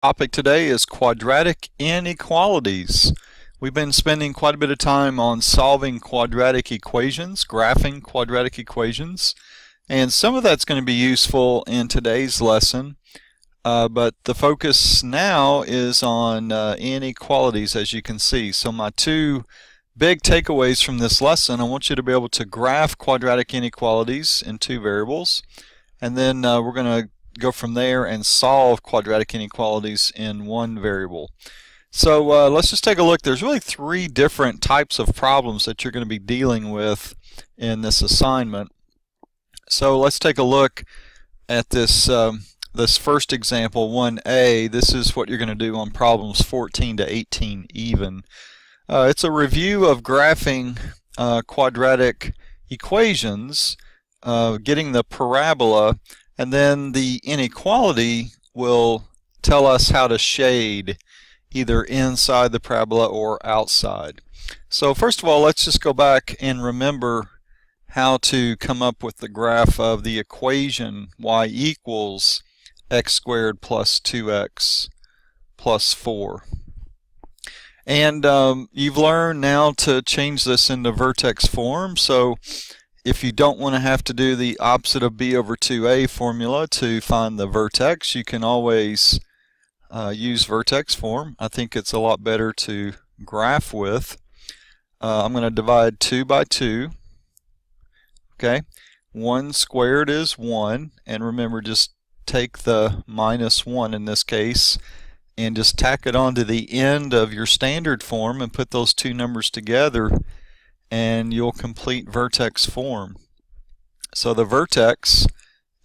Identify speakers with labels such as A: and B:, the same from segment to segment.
A: Topic today is quadratic inequalities. We've been spending quite a bit of time on solving quadratic equations, graphing quadratic equations, and some of that's going to be useful in today's lesson, but the focus now is on inequalities, as you can see. So my two big takeaways from this lesson: I want you to be able to graph quadratic inequalities in two variables, and then we're going to go from there and solve quadratic inequalities in one variable. So let's just take a look. There's really three different types of problems that you're going to be dealing with in this assignment. So let's take a look at this this first example, 1a. This is what you're going to do on problems 14 to 18 even. It's a review of graphing quadratic equations, getting the parabola, and then the inequality will tell us how to shade either inside the parabola or outside. So first of all, let's just go back and remember how to come up with the graph of the equation y equals x squared plus 2x plus 4. And you've learned now to change this into vertex form. So if you don't want to have to do the opposite of b over 2a formula to find the vertex, you can always use vertex form. I think it's a lot better to graph with. I'm going to divide 2 by 2. Okay, 1 squared is 1, and remember, just take the minus 1 in this case and just tack it onto the end of your standard form and put those two numbers together, and you'll complete vertex form. So the vertex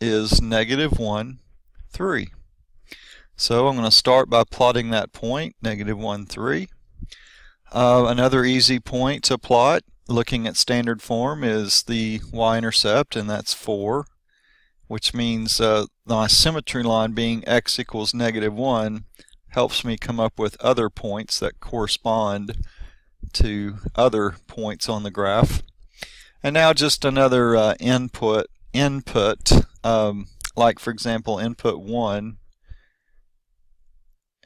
A: is -1, 3. So I'm going to start by plotting that point, -1, 3. Another easy point to plot, looking at standard form, is the y-intercept, and that's 4, which means my symmetry line being x equals -1 helps me come up with other points that correspond to other points on the graph. And now just another input, like for example input 1,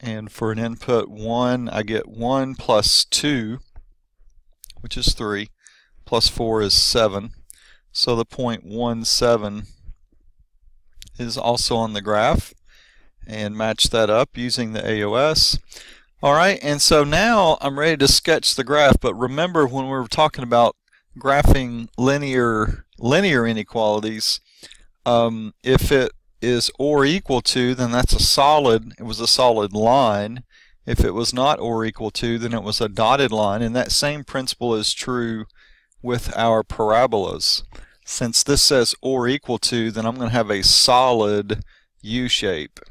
A: and for an input 1 I get 1 plus 2, which is 3, plus 4 is 7. So the point 1, 7 is also on the graph, and match that up using the AOS. Alright, and so now I'm ready to sketch the graph, but remember when we were talking about graphing linear inequalities, if it is or equal to, then that's a solid, it was a solid line. If it was not or equal to, then it was a dotted line, and that same principle is true with our parabolas. Since this says or equal to, then I'm going to have a solid U shape.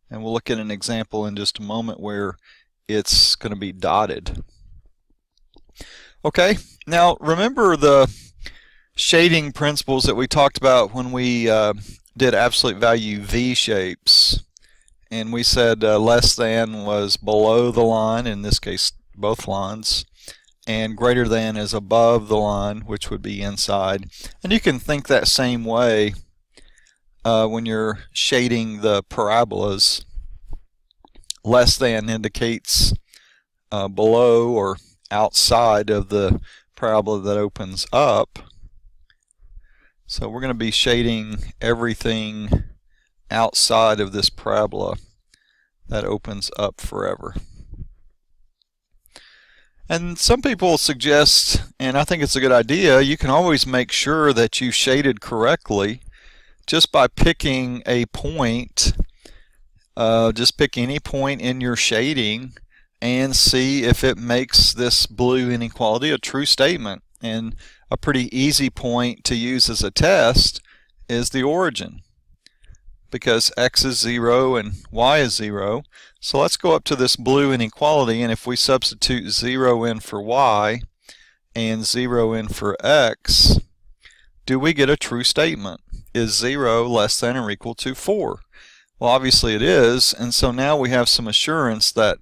A: And we'll look at an example in just a moment where it's going to be dotted. Okay, now remember the shading principles that we talked about when we did absolute value V shapes. And we said less than was below the line, in this case both lines, and greater than is above the line, which would be inside. And you can think that same way when you're shading the parabolas. Less than indicates below or outside of the parabola that opens up. So we're going to be shading everything outside of this parabola that opens up forever. And some people suggest, and I think it's a good idea, you can always make sure that you shaded correctly just by picking a point. Just pick any point in your shading and see if it makes this blue inequality a true statement. And a pretty easy point to use as a test is the origin, because x is 0 and y is 0. So let's go up to this blue inequality, and if we substitute 0 in for y and 0 in for x, do we get a true statement? Is 0 less than or equal to 4? Well, obviously it is, and so now we have some assurance that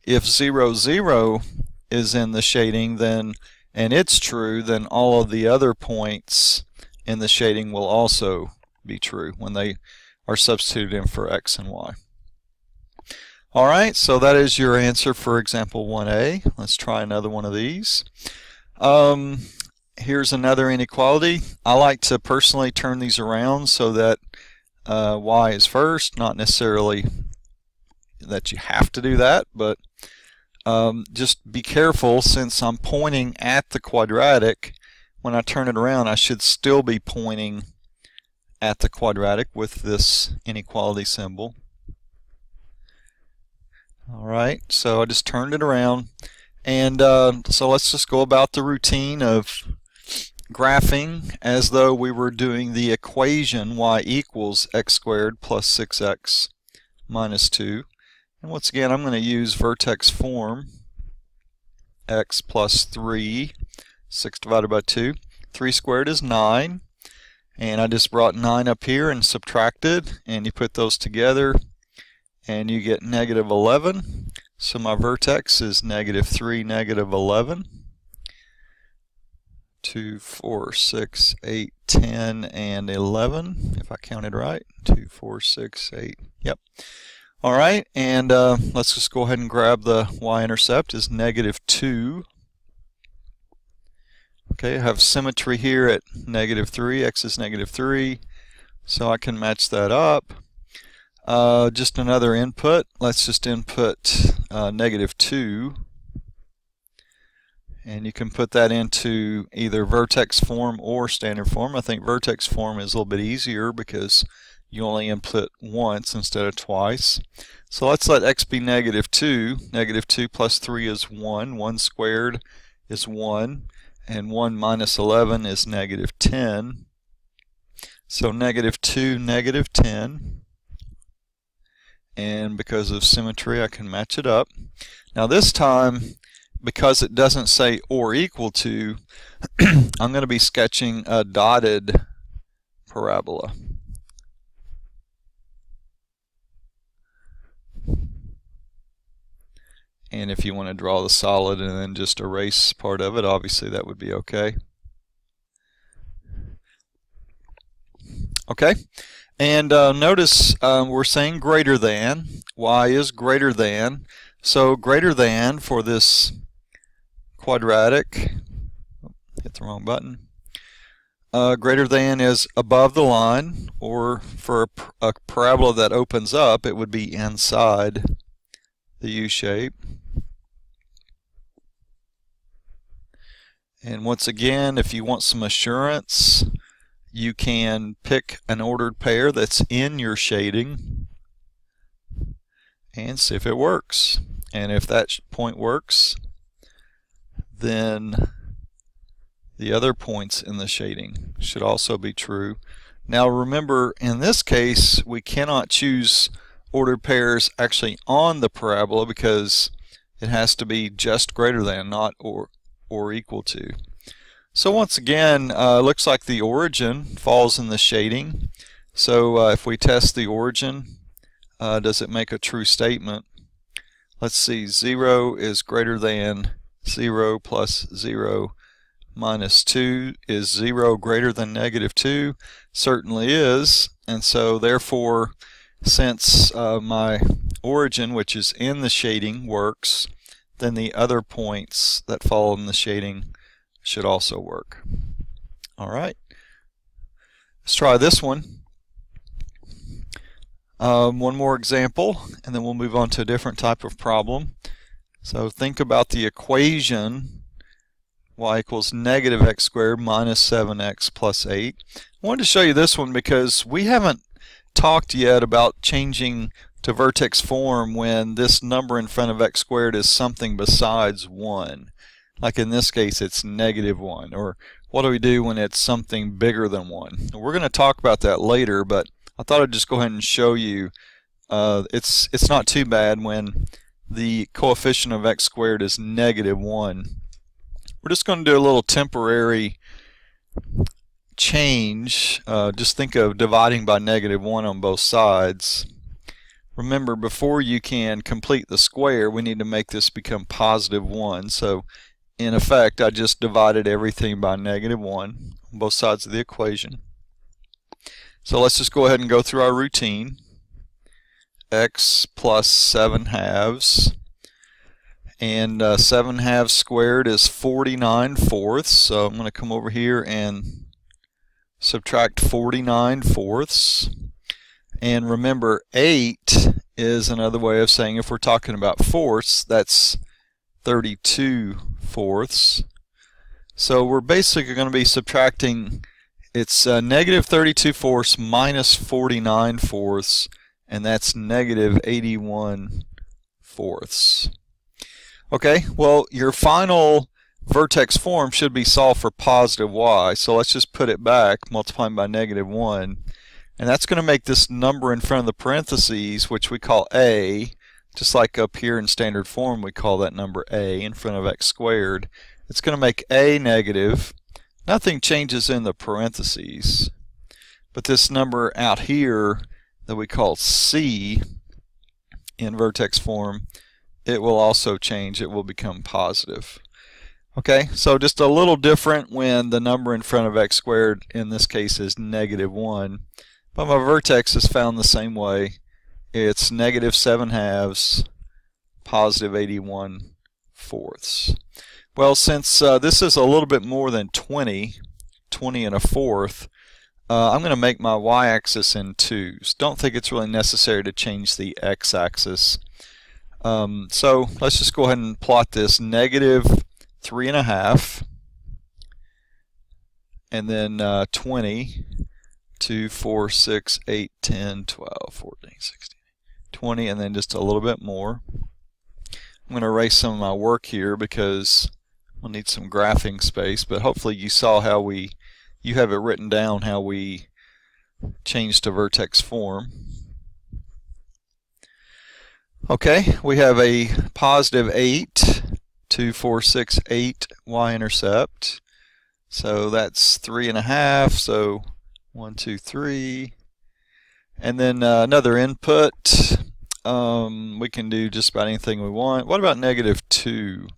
A: if 0, 0 is in the shading, then, and it's true, then all of the other points in the shading will also be true when they are substituted in for x and y. Alright, so that is your answer for example 1a. Let's try another one of these. Here's another inequality. I like to personally turn these around so that y is first, not necessarily that you have to do that, but just be careful, since I'm pointing at the quadratic. When I turn it around, I should still be pointing at the quadratic with this inequality symbol. Alright, so I just turned it around, and so let's just go about the routine of graphing as though we were doing the equation y equals x squared plus 6x minus 2. And once again, I'm going to use vertex form. X plus 3, 6 divided by 2. 3 squared is 9. And I just brought 9 up here and subtracted, and you put those together and you get negative 11. So my vertex is negative 3, negative 11. 2, 4, 6, 8, 10, and 11, if I counted right. 2, 4, 6, 8. Yep. Alright, and let's just go ahead and grab the y-intercept is negative 2. Okay, I have symmetry here at negative 3. X is negative 3, so I can match that up. Just another input. Let's just input negative 2. And you can put that into either vertex form or standard form. I think vertex form is a little bit easier because you only input once instead of twice. So let's let x be negative 2. Negative 2 plus 3 is 1. 1 squared is 1. And 1 minus 11 is negative 10. So negative 2, negative 10. And because of symmetry, I can match it up. Now this time, because it doesn't say or equal to, I'm going to be sketching a dotted parabola. And if you want to draw the solid and then just erase part of it, obviously that would be okay. Okay, and notice we're saying greater than. Y is greater than. So greater than for this quadratic, hit the wrong button, greater than is above the line, or for a parabola that opens up, it would be inside the U shape. And once again, if you want some assurance, you can pick an ordered pair that's in your shading and see if it works. And if that point works, then the other points in the shading should also be true. Now remember, in this case, we cannot choose ordered pairs actually on the parabola because it has to be just greater than, not or equal to. So once again, looks like the origin falls in the shading. So if we test the origin, does it make a true statement? Let's see, 0 is greater than 0 plus 0 minus 2. Is 0 greater than negative 2? Certainly is. And so therefore, since my origin, which is in the shading, works, then the other points that fall in the shading should also work. Alright, let's try this one. One more example, and then we'll move on to a different type of problem. So think about the equation y equals negative x squared minus 7x plus 8. I wanted to show you this one because we haven't talked yet about changing to vertex form when this number in front of x squared is something besides 1. Like in this case, it's negative 1. Or what do we do when it's something bigger than 1? We're going to talk about that later, but I thought I'd just go ahead and show you it's not too bad when the coefficient of x squared is negative 1. We're just going to do a little temporary change. Just think of dividing by negative 1 on both sides. Remember, before you can complete the square, we need to make this become positive 1. So in effect, I just divided everything by negative 1 on on both sides of the equation. So let's just go ahead and go through our routine. X plus 7/2, and 7/2 squared is 49/4. So I'm going to come over here and subtract 49/4. And remember, 8 is another way of saying, if we're talking about fourths, that's 32/4. So we're basically going to be subtracting, it's negative 32/4 minus 49/4, and that's negative 81/4. Okay, well, your final vertex form should be solved for positive y. So let's just put it back, multiplying by -1. And that's going to make this number in front of the parentheses, which we call a, just like up here in standard form we call that number a in front of x squared. It's going to make a negative. Nothing changes in the parentheses. But this number out here that we call c in vertex form, it will also change. It will become positive. Okay, so just a little different when the number in front of x squared in this case is -1. But my vertex is found the same way. It's negative 7/2, positive 81/4. Well, since this is a little bit more than 20 1/4, I'm going to make my y-axis in 2's. Don't think it's really necessary to change the x-axis. So let's just go ahead and plot this negative 3.5, and then 20, 2, 4, 6, 8, 10, 12, 14, 16, 20, and then just a little bit more. I'm going to erase some of my work here because we'll need some graphing space, but hopefully you saw how you have it written down how we changed to vertex form. Okay, we have a positive 8, 2, 4, 6, 8 y-intercept. So that's 3.5, so 1, 2, 3. And then another input. We can do just about anything we want. What about -2?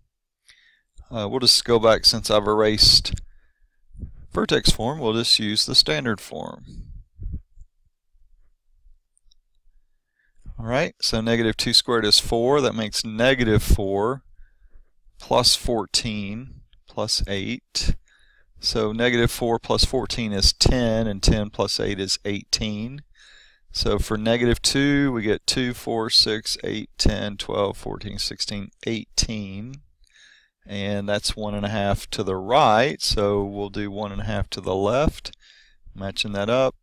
A: We'll just go back, since I've erased vertex form, we'll just use the standard form. Alright, so -2 squared is 4. That makes -4 plus 14 plus 8. So -4 plus 14 is 10, and 10 plus 8 is 18. So for -2, we get 2, 4, 6, 8, 10, 12, 14, 16, 18. And that's 1.5 to the right, so we'll do 1.5 to the left, matching that up.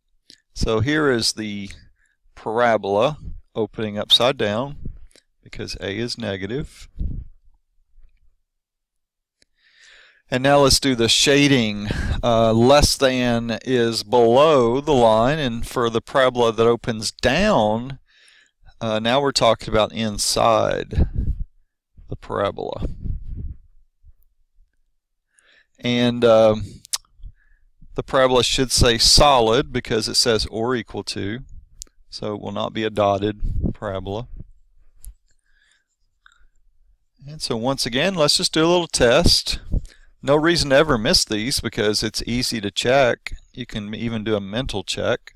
A: So here is the parabola opening upside down because a is negative. And now let's do the shading. Less than is below the line, and for the parabola that opens down, now we're talking about inside the parabola. And the parabola should say solid because it says or equal to, so it will not be a dotted parabola. And so once again, let's just do a little test. No reason to ever miss these because it's easy to check. You can even do a mental check.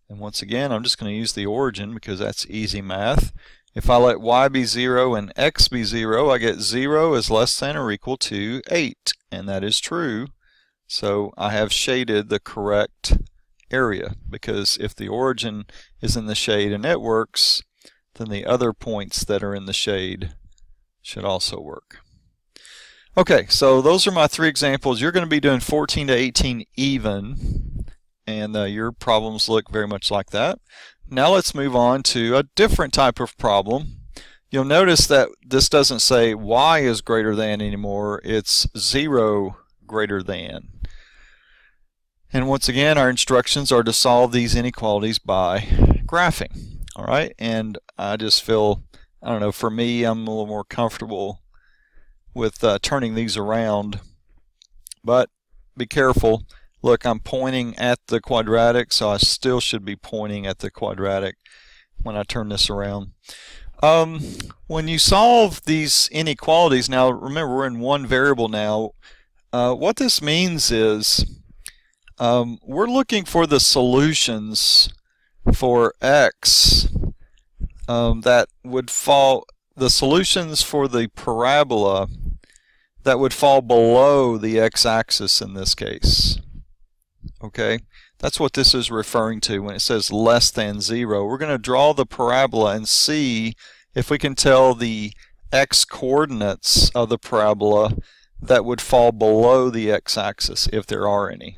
A: And once again, I'm just going to use the origin because that's easy math. If I let y be 0 and x be 0, I get 0 is less than or equal to 8. And that is true. So I have shaded the correct area, because if the origin is in the shade and it works, then the other points that are in the shade should also work. Okay, so those are my 3 examples. You're going to be doing 14 to 18 even, and your problems look very much like that. Now let's move on to a different type of problem. You'll notice that this doesn't say y is greater than anymore, it's 0 greater than. And once again, our instructions are to solve these inequalities by graphing. Alright, and I just feel, I don't know, for me, I'm a little more comfortable with turning these around, but be careful. Look, I'm pointing at the quadratic, so I still should be pointing at the quadratic when I turn this around. When you solve these inequalities, now remember we're in one variable now, what this means is we're looking for the solutions for x that would fall, the solutions for the parabola that would fall below the x-axis in this case. Okay, that's what this is referring to when it says less than 0. We're going to draw the parabola and see if we can tell the x-coordinates of the parabola that would fall below the x-axis, if there are any.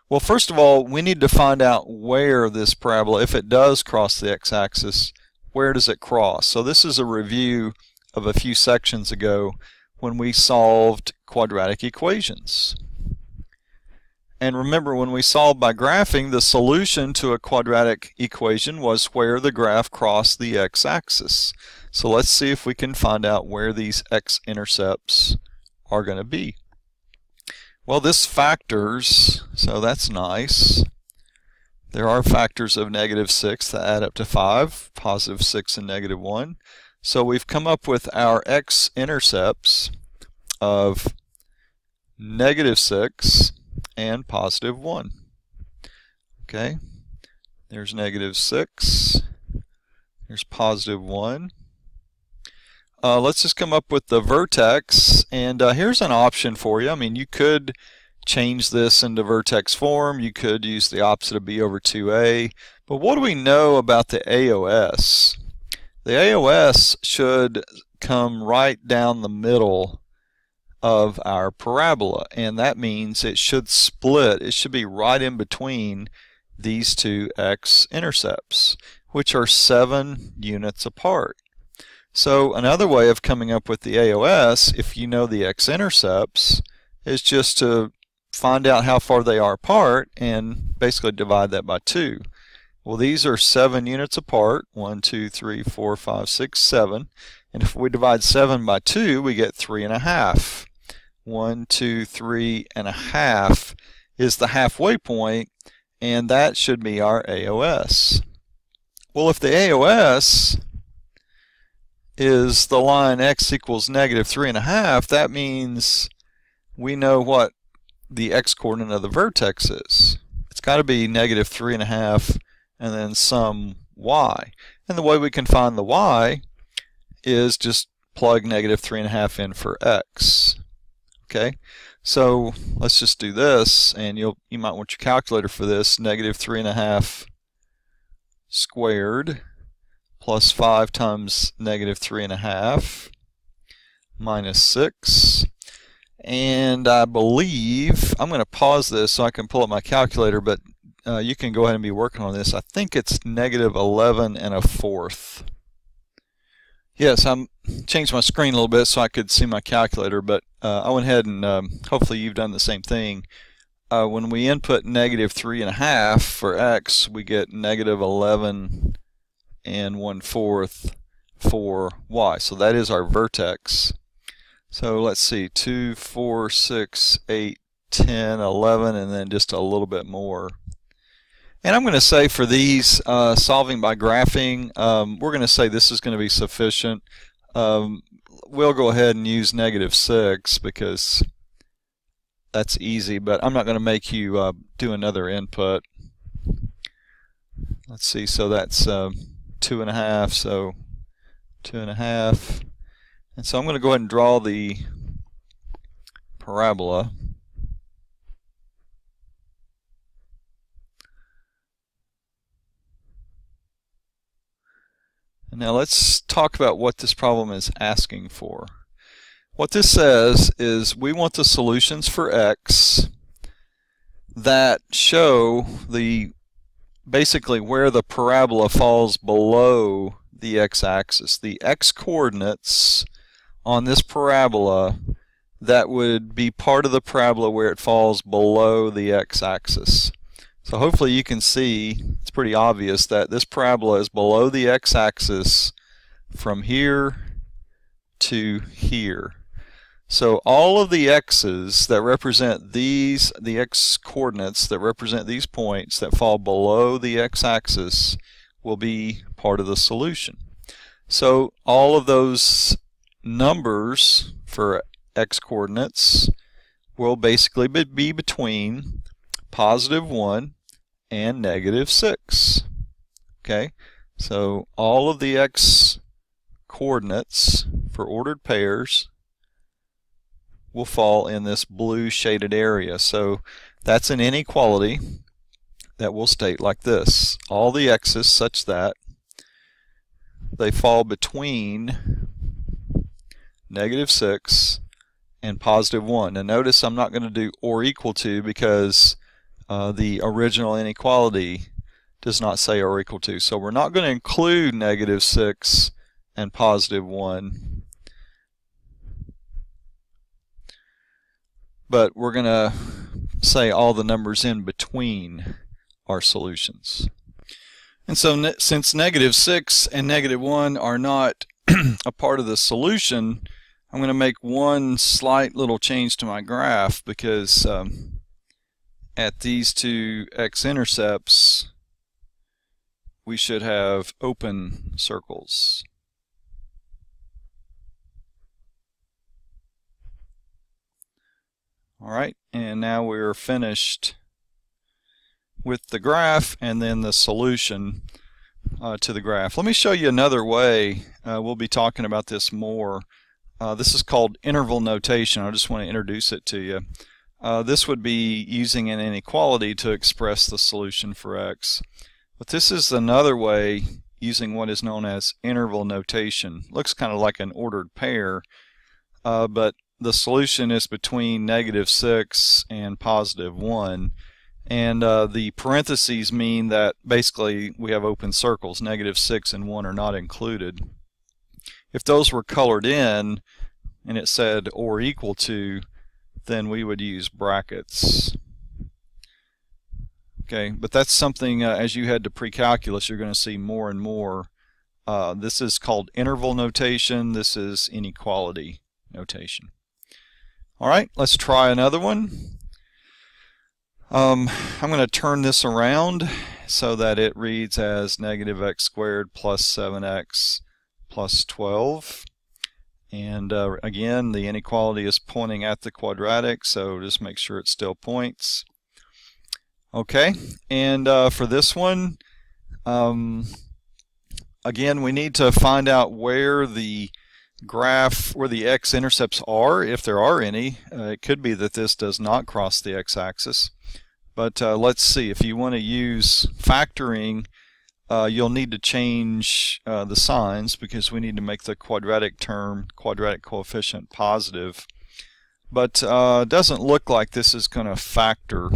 A: Well, first of all, we need to find out where this parabola, if it does cross the x-axis, where does it cross? So this is a review of a few sections ago when we solved quadratic equations. And remember, when we solved by graphing, the solution to a quadratic equation was where the graph crossed the x-axis. So let's see if we can find out where these x-intercepts are going to be. Well, this factors, so that's nice. There are factors of -6 that add up to 5, +6 and -1. So we've come up with our x-intercepts of -6 and +1. Okay, there's -6, there's +1. Let's just come up with the vertex, and here's an option for you. I mean, you could change this into vertex form, you could use the opposite of b over 2a, but what do we know about the AOS? The AOS should come right down the middle of our parabola, and that means it should split. It should be right in between these two x-intercepts, which are 7 units apart. So another way of coming up with the AOS, if you know the x-intercepts, is just to find out how far they are apart and basically divide that by 2. Well, these are 7 units apart, 1, 2, 3, 4, 5, 6, 7. And if we divide 7 by 2, we get 3.5. 1, 2, 3.5 is the halfway point, and that should be our AOS. Well, if the AOS is the line x equals -3.5, that means we know what the x-coordinate of the vertex is. It's got to be -3.5 and then some y. And the way we can find the y is just plug -3.5 in for x. Okay, so let's just do this, and you might want your calculator for this. -3.5 squared plus 5 times -3.5 minus 6. And I believe, I'm going to pause this so I can pull up my calculator, but you can go ahead and be working on this. I think it's -11 1/4. Yes, I'm changed my screen a little bit so I could see my calculator, but I went ahead and hopefully you've done the same thing. When we input -3.5 for x, we get -11 1/4 for y. So that is our vertex. So let's see, 2, 4, 6, 8, 10, 11, and then just a little bit more. And I'm going to say for these solving by graphing, we're going to say this is going to be sufficient. We'll go ahead and use -6 because that's easy, but I'm not going to make you do another input. Let's see, so that's 2.5, so 2.5. And so I'm going to go ahead and draw the parabola. And now let's talk about what this problem is asking for. What this says is we want the solutions for x that show basically where the parabola falls below the x-axis. The x-coordinates on this parabola that would be part of the parabola where it falls below the x-axis. So hopefully you can see, it's pretty obvious that this parabola is below the x-axis from here to here. So all of the x's that represent these, the x-coordinates that represent these points that fall below the x-axis will be part of the solution. So all of those numbers for x-coordinates will basically be between positive 1, and negative 6. Okay, so all of the x coordinates for ordered pairs will fall in this blue shaded area. So that's an inequality that will state like this. All the x's such that they fall between negative 6 and positive 1. Now notice I'm not going to do or equal to because the original inequality does not say or equal to. So we're not going to include negative 6 and positive 1. But we're going to say all the numbers in between our solutions. And so since negative 6 and negative 1 are not a part of the solution, I'm going to make one slight little change to my graph because at these two x-intercepts we should have open circles. Alright, and now we're finished with the graph and then the solution to the graph. Let me show you another way. We'll be talking about this more. This is called interval notation. I just want to introduce it to you. This would be using an inequality to express the solution for x. But this is another way using what is known as interval notation. Looks kind of like an ordered pair, but the solution is between negative 6 and positive 1. And the parentheses mean that basically we have open circles. Negative 6 and 1 are not included. If those were colored in and it said or equal to, then we would use brackets. Okay, but that's something as you head to pre-calculus you're going to see more and more. This is called interval notation. This is inequality notation. Alright, let's try another one. I'm going to turn this around so that it reads as negative x squared plus 7x plus 12. And again, the inequality is pointing at the quadratic, so just make sure it still points. Okay, and for this one, again, we need to find out where the graph, where the x-intercepts are, if there are any. It could be that this does not cross the x-axis. But let's see, if you want to use factoring, you'll need to change the signs because we need to make the quadratic term, quadratic coefficient, positive. But it doesn't look like this is going to factor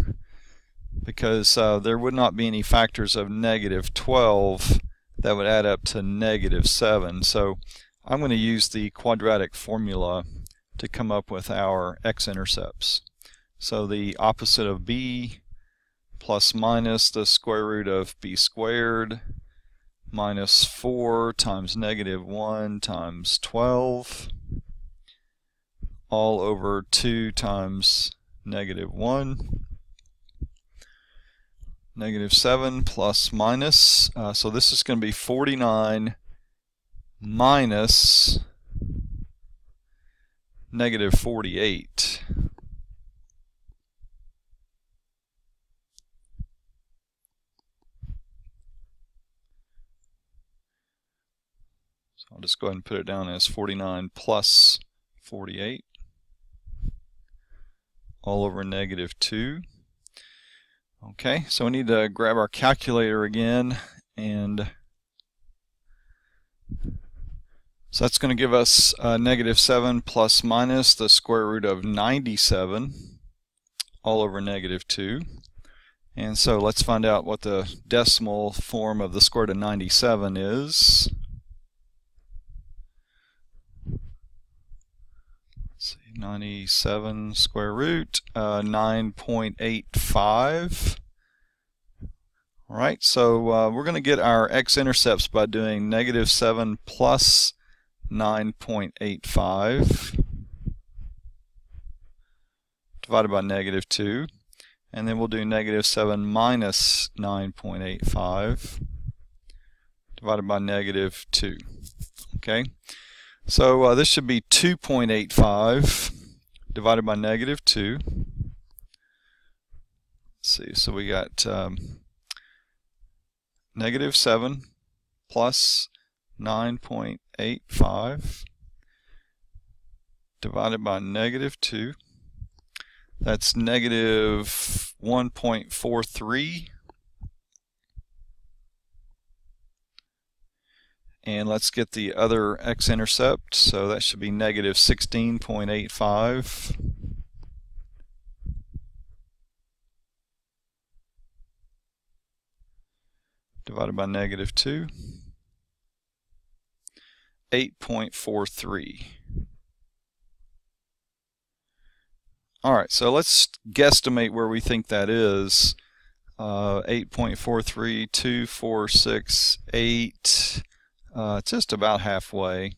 A: because there would not be any factors of negative 12 that would add up to negative 7. So I'm going to use the quadratic formula to come up with our x-intercepts. So the opposite of b plus minus the square root of b squared minus 4 times negative 1 times 12 all over 2 times negative 1. Negative 7 plus minus, so this is going to be 49 minus negative 48. So I'll just go ahead and put it down as 49 plus 48 all over negative 2. Okay, so we need to grab our calculator again, and so that's going to give us negative 7 plus minus the square root of 97 all over negative 2. And so let's find out what the decimal form of the square root of 97 is. Let's see, 97 square root, 9.85. Alright, so we're going to get our x-intercepts by doing negative 7 plus 9.85 divided by negative 2. And then we'll do negative 7 minus 9.85 divided by negative 2. Okay, so this should be 2.85 divided by negative 2. let's see, so we got negative 7 plus 9.85 divided by negative 2. That's negative 1.43. And let's get the other x-intercept. So that should be negative 16.85. Divided by negative 2. 8.43. Alright, so let's guesstimate where we think that is. 8.43, 2, 4, 6, 8. Just about halfway.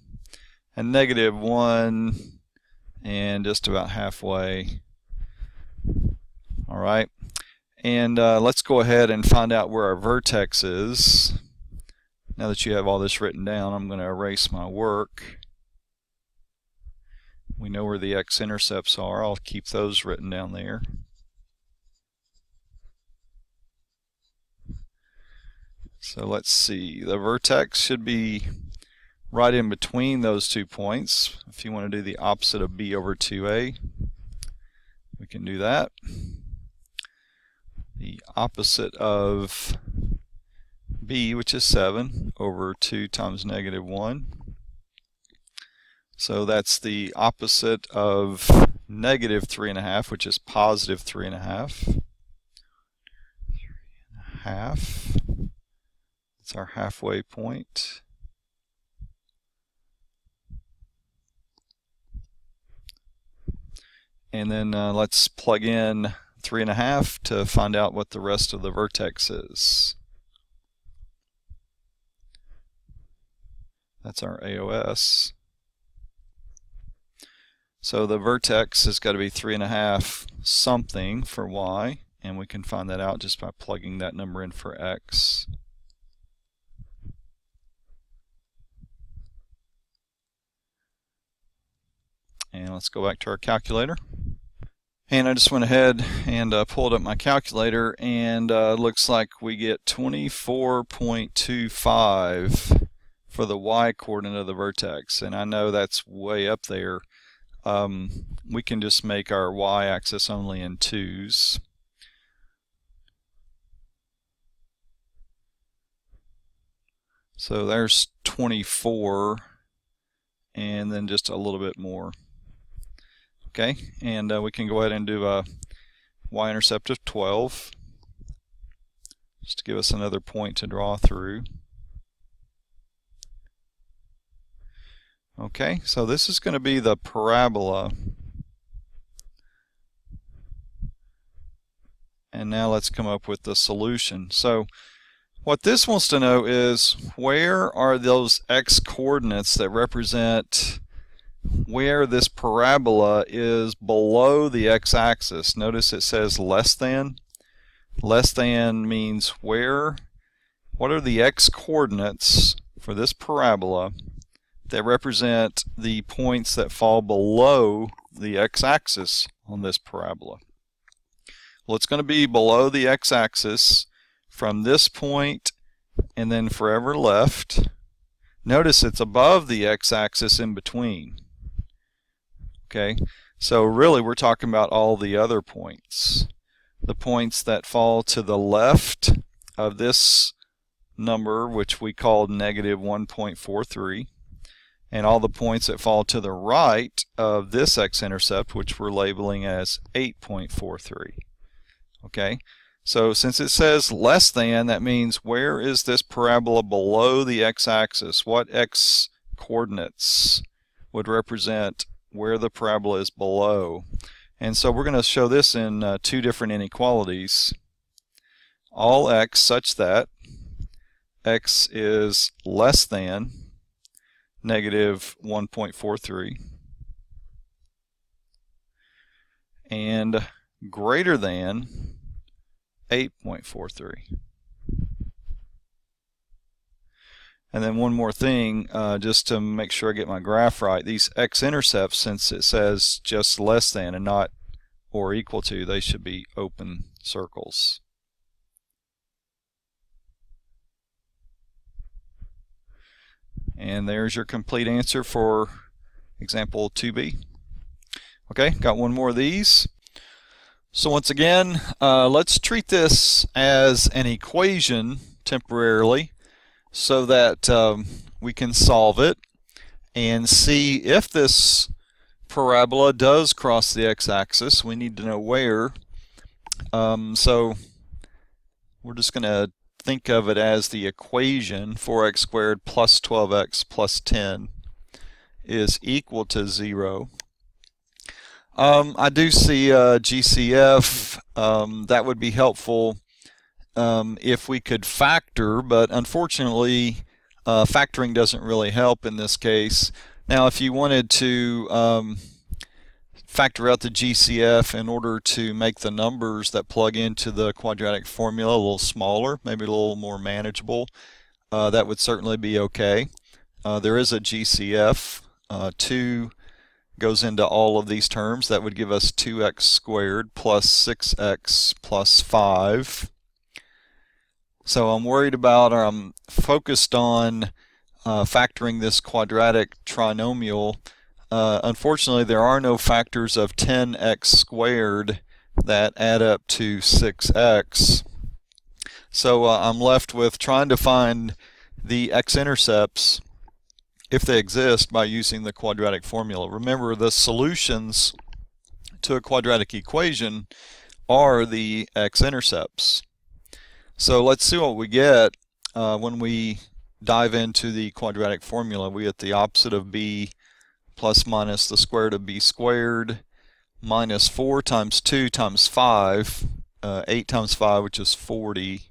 A: And negative 1 and just about halfway. Alright. And let's go ahead and find out where our vertex is. Now that you have all this written down, I'm going to erase my work. We know where the x-intercepts are. I'll keep those written down there. So let's see. The vertex should be right in between those 2 points. If you want to do the opposite of b over 2a, we can do that. The opposite of b, which is 7, over 2 times negative 1. So that's the opposite of negative 3.5, which is positive 3.5. 3.5. That's our halfway point. And then let's plug in 3.5 to find out what the rest of the vertex is. That's our AOS. So the vertex has got to be 3.5 something for y, and we can find that out just by plugging that number in for x. And let's go back to our calculator. And I just went ahead and pulled up my calculator, and looks like we get 24.25 for the y coordinate of the vertex. And I know that's way up there. We can just make our y-axis only in 2's. So there's 24, and then just a little bit more. Okay, and we can go ahead and do a y-intercept of 12, just to give us another point to draw through. Okay, so this is going to be the parabola. And now let's come up with the solution. So what this wants to know is, where are those x-coordinates that represent where this parabola is below the x-axis? Notice it says less than. Less than means what are the x-coordinates for this parabola that represent the points that fall below the x-axis on this parabola? Well, it's going to be below the x-axis from this point and then forever left. Notice it's above the x-axis in between. Okay, so really we're talking about all the other points. The points that fall to the left of this number, which we called negative 1.43, and all the points that fall to the right of this x-intercept, which we're labeling as 8.43. Okay, so since it says less than, that means where is this parabola below the x-axis? What x-coordinates would represent where the parabola is below? And so we're going to show this in 2 different inequalities. All x such that x is less than negative 1.43 and greater than 8.43. And then one more thing, just to make sure I get my graph right, these x-intercepts, since it says just less than and not or equal to, they should be open circles. And there's your complete answer for example 2b. Okay, got one more of these. So once again, let's treat this as an equation temporarily so that we can solve it and see if this parabola does cross the x-axis. We need to know where. So we're just going to think of it as the equation 4x squared plus 12x plus 10 is equal to 0. I do see GCF. That would be helpful if we could factor, but unfortunately factoring doesn't really help in this case. Now if you wanted to factor out the GCF in order to make the numbers that plug into the quadratic formula a little smaller, maybe a little more manageable, that would certainly be okay. There is a GCF. 2 goes into all of these terms. That would give us 2x squared plus 6x plus 5. So I'm worried about, or I'm focused on factoring this quadratic trinomial. Unfortunately, there are no factors of 10x squared that add up to 6x. So I'm left with trying to find the x-intercepts, if they exist, by using the quadratic formula. Remember, the solutions to a quadratic equation are the x-intercepts. So let's see what we get when we dive into the quadratic formula. We get the opposite of b plus minus the square root of b squared minus 4 times 2 times 5, 8 times 5, which is 40,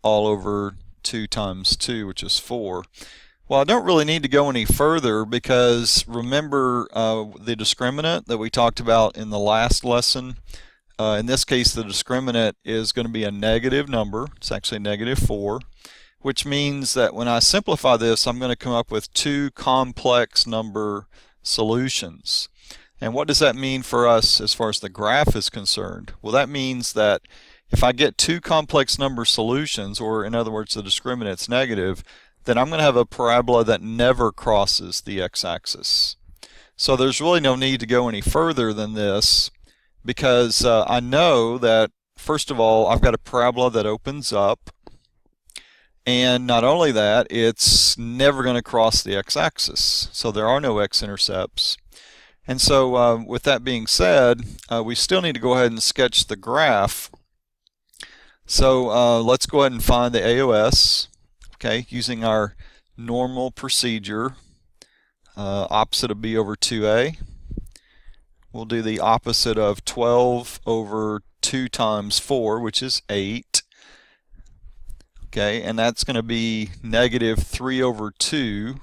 A: all over 2 times 2, which is 4. Well, I don't really need to go any further because remember the discriminant that we talked about in the last lesson. In this case, the discriminant is going to be a negative number. It's actually negative 4, which means that when I simplify this, I'm going to come up with 2 complex number solutions. And what does that mean for us as far as the graph is concerned? Well, that means that if I get 2 complex number solutions, or in other words, the discriminant's negative, then I'm going to have a parabola that never crosses the x-axis. So there's really no need to go any further than this, because I know that, first of all, I've got a parabola that opens up, and not only that, it's never going to cross the x-axis. So there are no x-intercepts. And so with that being said, we still need to go ahead and sketch the graph. So let's go ahead and find the AOS. Okay, using our normal procedure, opposite of b over 2a. We'll do the opposite of 12 over 2 times 4, which is 8. Okay, and that's going to be negative 3 over 2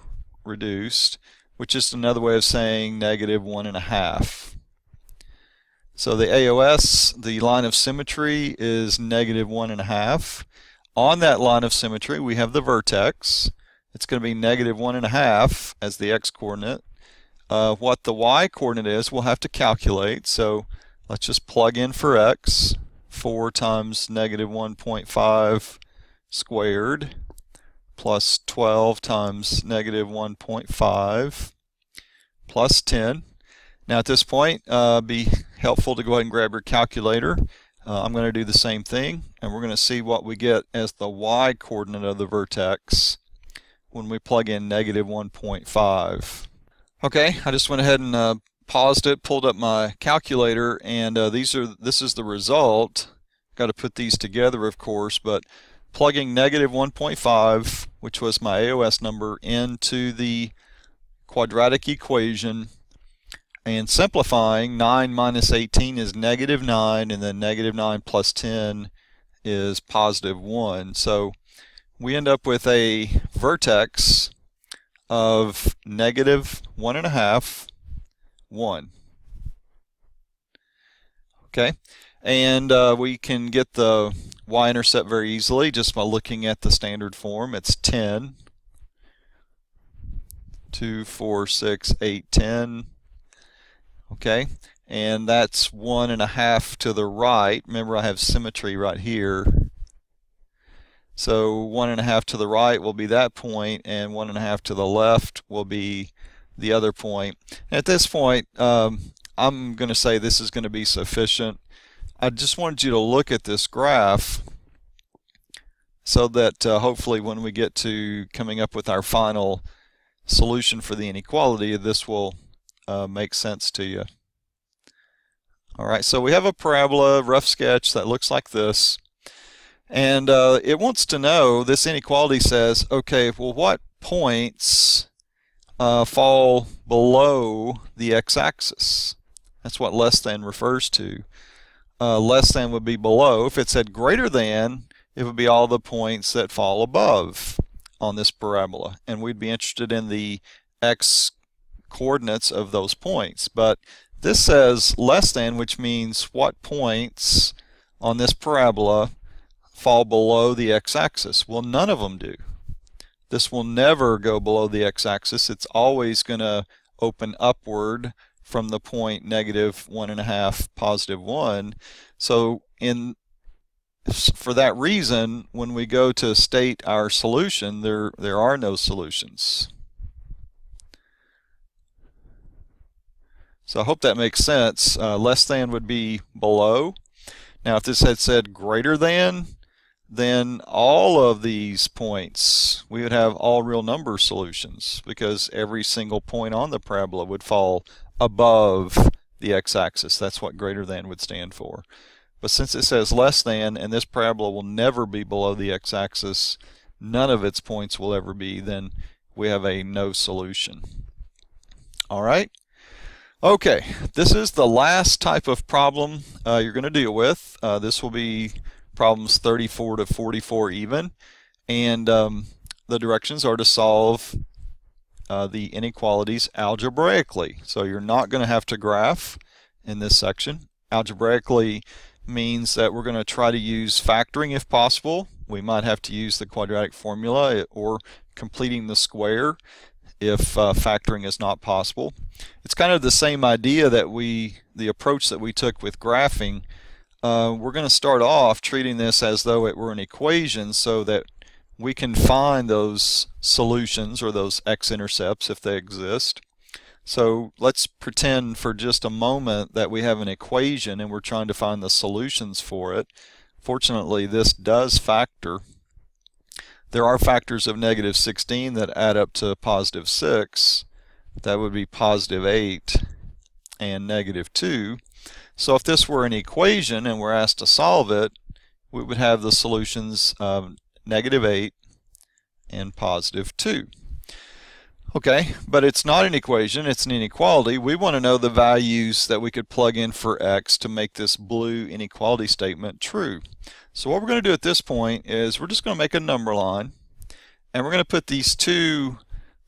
A: reduced, which is another way of saying negative 1.5. So the AOS, the line of symmetry, is negative 1.5. On that line of symmetry, we have the vertex. It's going to be negative 1.5 as the x-coordinate. What the y-coordinate is, we'll have to calculate. So let's just plug in for x. 4 times negative 1.5 squared plus 12 times negative 1.5 plus 10. Now at this point, be helpful to go ahead and grab your calculator. I'm going to do the same thing, and we're going to see what we get as the y-coordinate of the vertex when we plug in negative 1.5. Okay, I just went ahead and paused it, pulled up my calculator, and this is the result. Got to put these together, of course, but plugging negative 1.5, which was my AOS number, into the quadratic equation, and simplifying, 9 minus 18 is negative 9, and then negative 9 plus 10 is positive 1. So we end up with a vertex of negative 1.5, 1. Okay, and we can get the y-intercept very easily just by looking at the standard form. It's 10, 2, 4, 6, 8, 10. Okay, and that's 1.5 to the right. Remember, I have symmetry right here. So 1.5 to the right will be that point, and 1.5 to the left will be the other point. At this point, I'm going to say this is going to be sufficient. I just wanted you to look at this graph so that hopefully when we get to coming up with our final solution for the inequality, this will make sense to you. All right, so we have a parabola, rough sketch, that looks like this. And it wants to know, this inequality says, okay, well, what points fall below the x-axis? That's what less than refers to. Less than would be below. If it said greater than, it would be all the points that fall above on this parabola. And we'd be interested in the x coordinates of those points. But this says less than, which means what points on this parabola fall below the x-axis. Well, none of them do. This will never go below the x-axis. It's always going to open upward from the point -1.5, +1. So for that reason, when we go to state our solution, there are no solutions. So I hope that makes sense. Less than would be below. Now if this had said greater than, then all of these points, we would have all real number solutions, because every single point on the parabola would fall above the x-axis. That's what greater than would stand for. But since it says less than, and this parabola will never be below the x-axis, none of its points will ever be, then we have a no solution. All right? Okay, this is the last type of problem you're going to deal with. This will be problems 34 to 44 even, and the directions are to solve the inequalities algebraically. So you're not going to have to graph in this section. Algebraically means that we're going to try to use factoring if possible. We might have to use the quadratic formula or completing the square if factoring is not possible. It's kind of the same idea that the approach that we took with graphing. We're going to start off treating this as though it were an equation so that we can find those solutions or those x-intercepts if they exist. So let's pretend for just a moment that we have an equation and we're trying to find the solutions for it. Fortunately, this does factor. There are factors of -16 that add up to +6. That would be +8 and -2. So if this were an equation and we're asked to solve it, we would have the solutions of -8 and +2. Okay, but it's not an equation, it's an inequality. We want to know the values that we could plug in for x to make this blue inequality statement true. So what we're going to do at this point is we're just going to make a number line, and we're going to put these two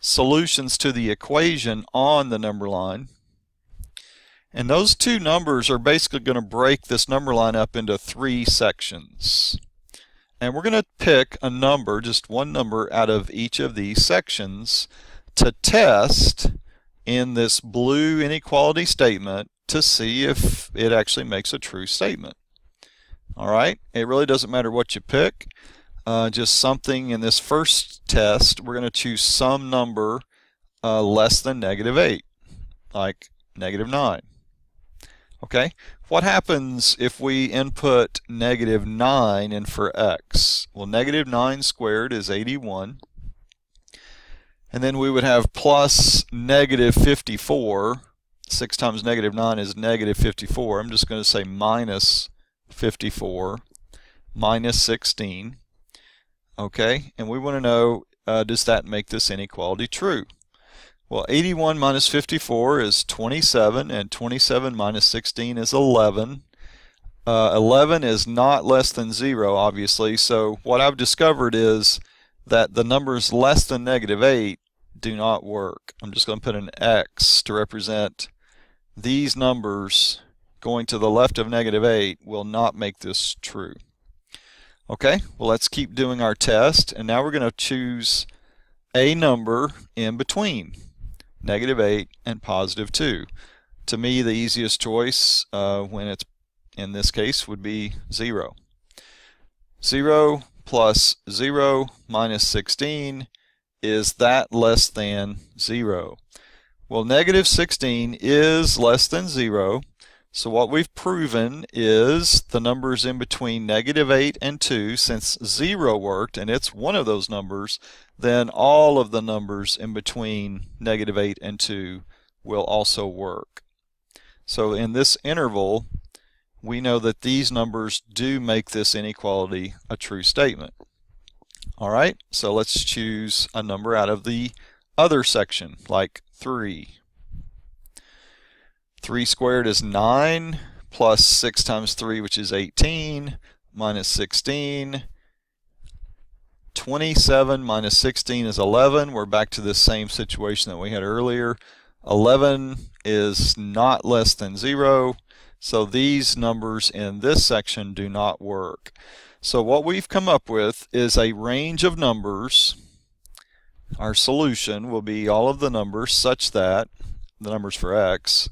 A: solutions to the equation on the number line. And those two numbers are basically going to break this number line up into 3 sections. And we're going to pick a number, just one number out of each of these sections to test in this blue inequality statement to see if it actually makes a true statement. All right, it really doesn't matter what you pick, just something in this first test. We're going to choose some number less than -8, like -9. Okay, what happens if we input -9 in for x? Well, -9 squared is 81. And then we would have plus -54. 6 times -9 is -54. I'm just going to say minus 54 minus 16. Okay, and we want to know, does that make this inequality true? Well, 81 minus 54 is 27, and 27 minus 16 is 11. 11 is not less than 0, obviously, so what I've discovered is that the numbers less than -8 do not work. I'm just going to put an X to represent these numbers going to the left of -8 will not make this true. Okay, well, let's keep doing our test, and now we're going to choose a number in between -8 and +2. to me, the easiest choice when it's in this case would be 0. 0 plus 0 minus 16, is that less than 0? Well, negative 16 is less than 0. So what we've proven is the numbers in between negative 8 and 2, since 0 worked and it's one of those numbers, then all of the numbers in between negative 8 and 2 will also work. So in this interval, we know that these numbers do make this inequality a true statement. All right, so let's choose a number out of the other section, like 3. 3 squared is 9, plus 6 times 3, which is 18, minus 16. 27 minus 16 is 11. We're back to this same situation that we had earlier. 11 is not less than 0, so these numbers in this section do not work. So what we've come up with is a range of numbers. Our solution will be all of the numbers such that, the numbers for x,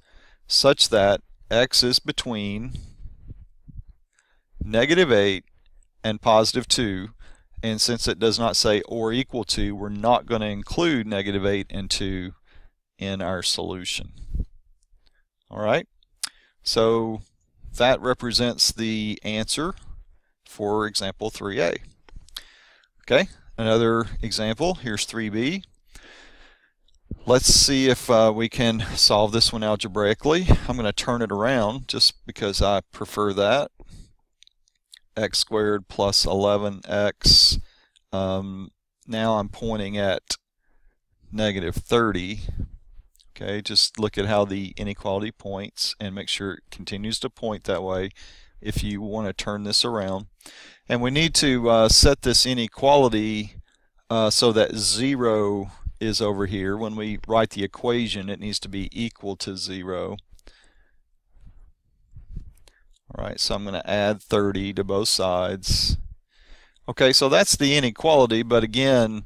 A: such that x is between negative 8 and positive 2. And since it does not say or equal to, we're not going to include negative 8 and 2 in our solution. All right, so that represents the answer for example 3a. Okay, another example, here's 3b. Let's see if we can solve this one algebraically. I'm going to turn it around just because I prefer that. X squared plus 11x. Now I'm pointing at negative 30. Okay, just look at how the inequality points and make sure it continues to point that way if you want to turn this around. And we need to set this inequality so that 0 is over here. When we write the equation, it needs to be equal to 0. Alright, so I'm going to add 30 to both sides. Okay, so that's the inequality, but again,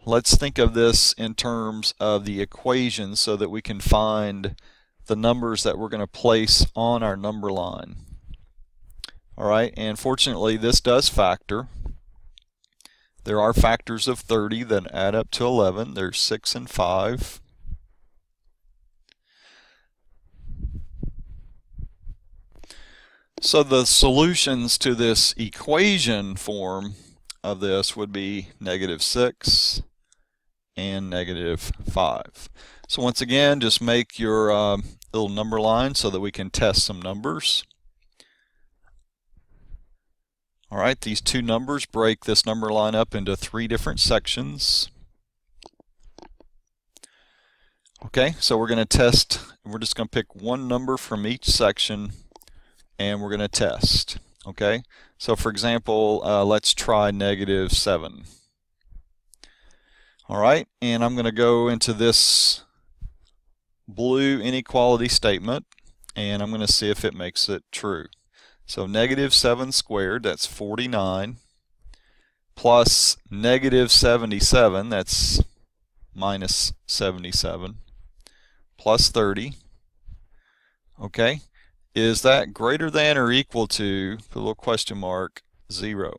A: let's think of this in terms of the equation so that we can find the numbers that we're going to place on our number line. Alright, and fortunately this does factor. There are factors of 30 that add up to 11. There's 6 and 5. So the solutions to this equation form of this would be negative 6 and negative 5. So once again, just make your little number line so that we can test some numbers. Alright, these two numbers break this number line up into 3 different sections. Okay, so we're going to test, we're just going to pick one number from each section and we're going to test. Okay, so for example, let's try negative 7. Alright, and I'm going to go into this blue inequality statement and I'm going to see if it makes it true. So negative 7 squared, that's 49, plus negative 77, that's minus 77, plus 30. Okay, is that greater than or equal to, put a little question mark, 0?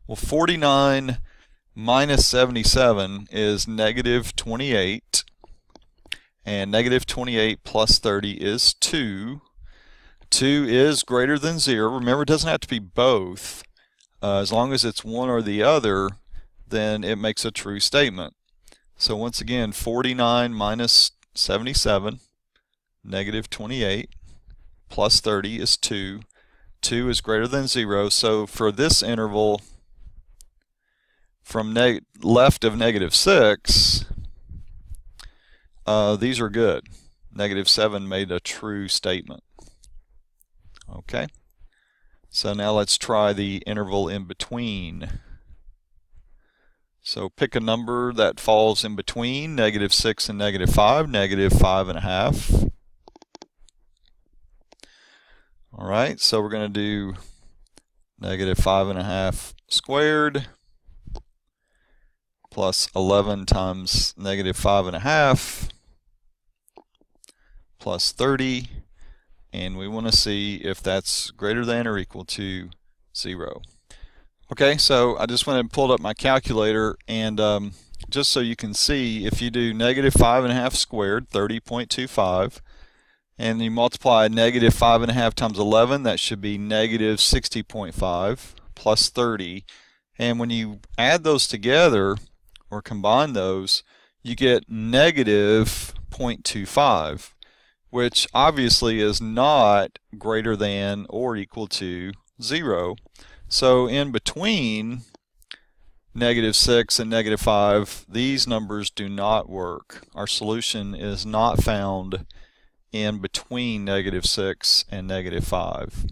A: Well, 49 minus 77 is negative 28, and negative 28 plus 30 is 2. 2 is greater than 0. Remember, it doesn't have to be both. As long as it's one or the other, then it makes a true statement. So once again, 49 minus 77, negative 28, plus 30 is 2. 2 is greater than 0. So for this interval, from left of negative 6, these are good. Negative 7 made a true statement. Okay, so now let's try the interval in between. So pick a number that falls in between negative 6 and negative 5, negative 5.5. Alright, so we're going to do negative 5.5 squared plus 11 times negative 5.5 plus 30, and we want to see if that's greater than or equal to 0. Okay, so I just went and pulled up my calculator, and just so you can see, if you do negative 5.5 squared, 30.25, and you multiply negative 5.5 times 11, that should be negative 60.5 plus 30. And when you add those together, or combine those, you get negative 0.25, which obviously is not greater than or equal to 0. So in between negative 6 and negative 5, these numbers do not work. Our solution is not found in between negative 6 and negative 5.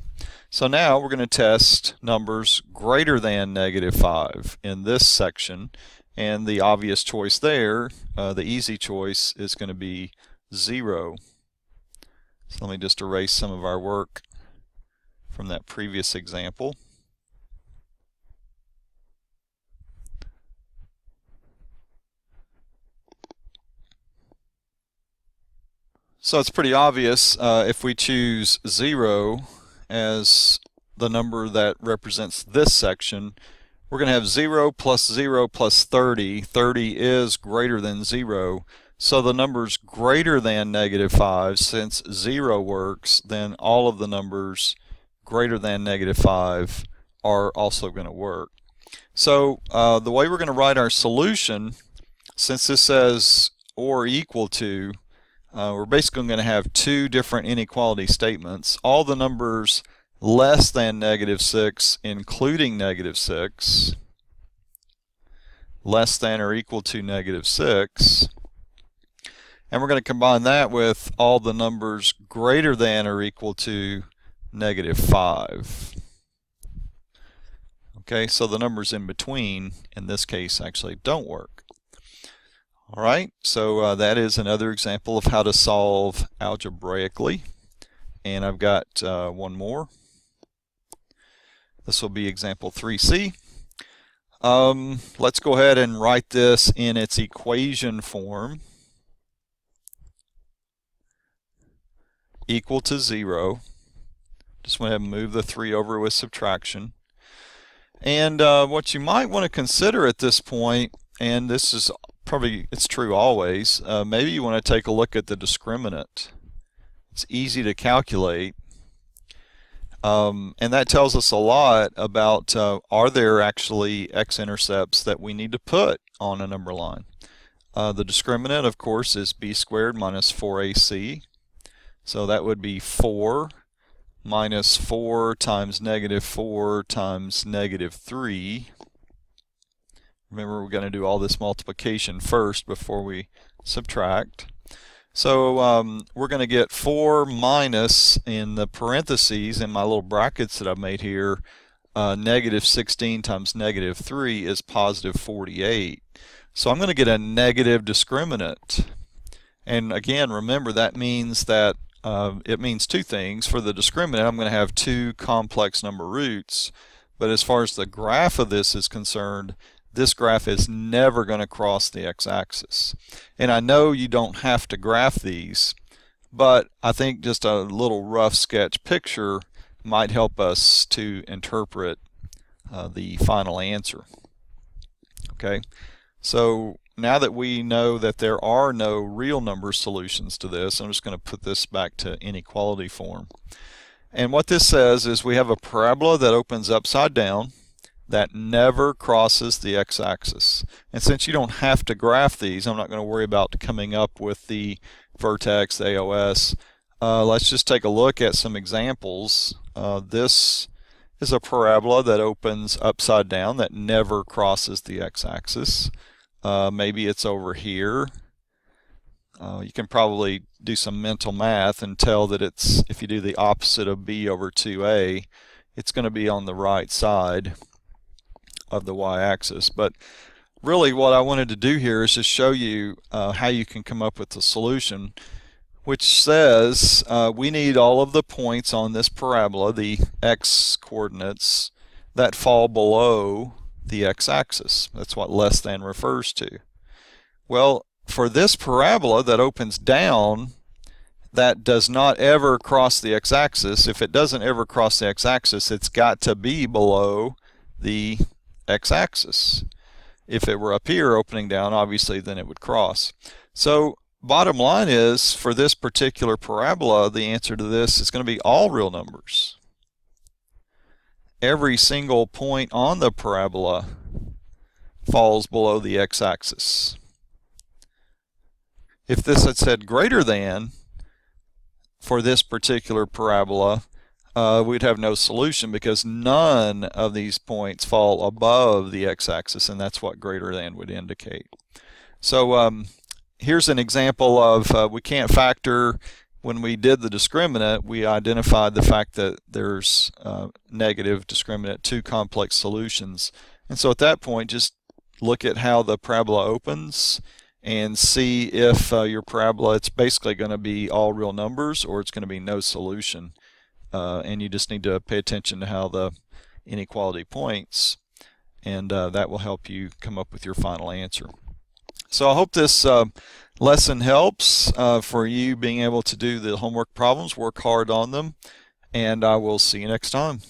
A: So now we're going to test numbers greater than negative 5 in this section, and the obvious choice there, the easy choice, is going to be 0. So let me just erase some of our work from that previous example. So it's pretty obvious if we choose 0 as the number that represents this section, we're going to have 0 plus 0 plus 30. 30 is greater than 0. So the numbers greater than negative 5, since 0 works, then all of the numbers greater than negative 5 are also going to work. So the way we're going to write our solution, since this says or equal to, we're basically going to have two different inequality statements. All the numbers less than negative 6, including negative 6, less than or equal to negative 6. And we're going to combine that with all the numbers greater than or equal to negative 5. Okay, so the numbers in between, in this case, actually don't work. Alright, so that is another example of how to solve algebraically. And I've got one more. This will be example 3C. Let's go ahead and write this in its equation form. Equal to 0. Just want to move the 3 over with subtraction. And what you might want to consider at this point, and this is probably, it's true always, maybe you want to take a look at the discriminant. It's easy to calculate, and that tells us a lot about are there actually x-intercepts that we need to put on a number line. The discriminant, of course, is b squared minus 4ac, so that would be 4 minus 4 times negative 4 times negative 3. Remember, we're going to do all this multiplication first before we subtract. So we're going to get 4 minus, in the parentheses in my little brackets that I've made here, negative 16 times negative 3 is positive 48. So I'm going to get a negative discriminant. And again, remember, that means that it means two things. For the discriminant, I'm going to have two complex number roots. But as far as the graph of this is concerned, this graph is never going to cross the x-axis. And I know you don't have to graph these, but I think just a little rough sketch picture might help us to interpret the final answer. Okay, so now that we know that there are no real number solutions to this, I'm just going to put this back to inequality form. And what this says is we have a parabola that opens upside down that never crosses the x-axis. And since you don't have to graph these, I'm not going to worry about coming up with the vertex, the AOS. Let's just take a look at some examples. This is a parabola that opens upside down that never crosses the x-axis. Maybe it's over here. You can probably do some mental math and tell that it's, if you do the opposite of b over 2a, it's going to be on the right side of the y-axis. But really what I wanted to do here is just show you how you can come up with the solution, which says we need all of the points on this parabola, the x coordinates, that fall below the x-axis. That's what less than refers to. Well, for this parabola that opens down, that does not ever cross the x-axis. If it doesn't ever cross the x-axis, it's got to be below the x-axis. If it were up here opening down, obviously then it would cross. So bottom line is, for this particular parabola, the answer to this is going to be all real numbers. Every single point on the parabola falls below the x-axis. If this had said greater than for this particular parabola, we'd have no solution because none of these points fall above the x-axis, and that's what greater than would indicate. So here's an example of we can't factor. When we did the discriminant, we identified the fact that there's negative discriminant, two complex solutions. And so at that point, just look at how the parabola opens and see if your parabola, it's basically going to be all real numbers or it's going to be no solution. And you just need to pay attention to how the inequality points, and that will help you come up with your final answer. So I hope this lesson helps for you being able to do the homework problems, work hard on them, and I will see you next time.